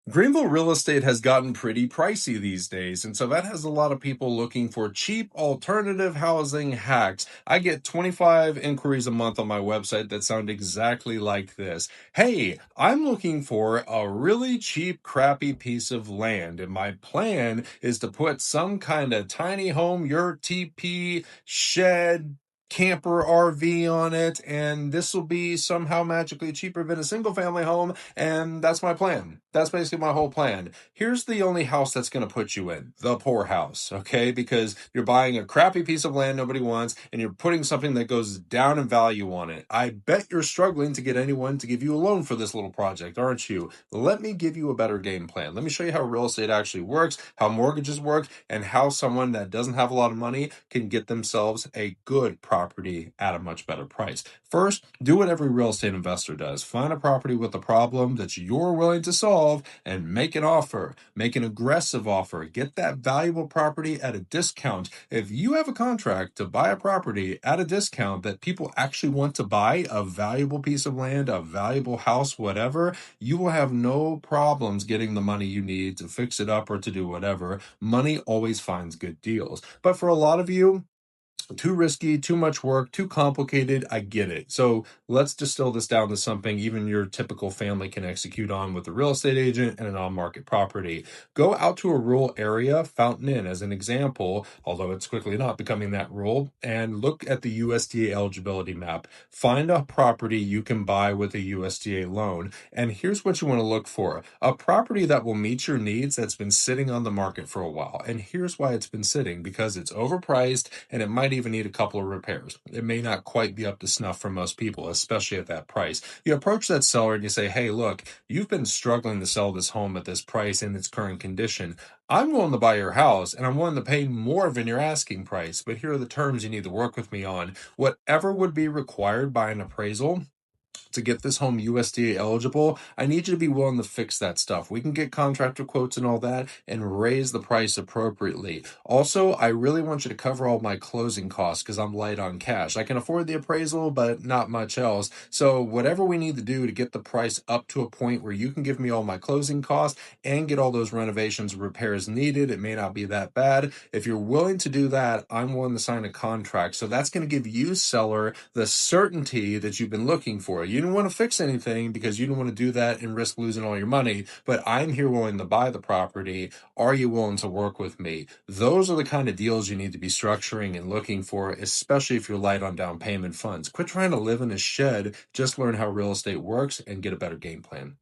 Greenville real estate has gotten pretty pricey these days, and so that has a lot of people looking for cheap alternative housing hacks. I get 25 inquiries a month on my website that sound exactly like this. Hey, I'm looking for a really cheap, crappy piece of land, and my plan is to put some kind of tiny home, yurt, TP, shed, camper RV on it, and this will be somehow magically cheaper than a single family home, and that's my plan. That's basically my whole plan. Here's the only house that's going to put you in the poor house, okay? Because you're buying a crappy piece of land nobody wants, and you're putting something that goes down in value on it. I bet you're struggling to get anyone to give you a loan for this little project, aren't you? Let me give you a better game plan. Let me show you how real estate actually works, how mortgages work, and how someone that doesn't have a lot of money can get themselves a good property at a much better price. First, do what every real estate investor does. Find a property with a problem that you're willing to solve and make an offer. Make an aggressive offer. Get that valuable property at a discount. If you have a contract to buy a property at a discount that people actually want to buy, a valuable piece of land, a valuable house, whatever, you will have no problems getting the money you need to fix it up or to do whatever. Money always finds good deals. But for a lot of you, too risky, too much work, too complicated. I get it. So let's distill this down to something even your typical family can execute on with a real estate agent and an on market property. Go out to a rural area, Fountain Inn as an example, although it's quickly not becoming that rural, and look at the USDA eligibility map. Find a property you can buy with a USDA loan. And here's what you want to look for: a property that will meet your needs that's been sitting on the market for a while. And here's why it's been sitting: because it's overpriced and it might even need a couple of repairs. It may not quite be up to snuff for most people, especially at that price. You approach that seller and you say, hey, look, you've been struggling to sell this home at this price in its current condition. I'm willing to buy your house and I'm willing to pay more than your asking price, but here are the terms you need to work with me on. Whatever would be required by an appraisal to get this home USDA eligible, I need you to be willing to fix that stuff. We can get contractor quotes and all that and raise the price appropriately. Also, I really want you to cover all my closing costs because I'm light on cash. I can afford the appraisal, but not much else. So whatever we need to do to get the price up to a point where you can give me all my closing costs and get all those renovations and repairs needed, it may not be that bad. If you're willing to do that, I'm willing to sign a contract. So that's going to give you, seller, the certainty that you've been looking for. You didn't want to fix anything because you didn't want to do that and risk losing all your money, but I'm here willing to buy the property. Are you willing to work with me? Those are the kind of deals you need to be structuring and looking for, especially if you're light on down payment funds. Quit trying to live in a shed. Just learn how real estate works and get a better game plan.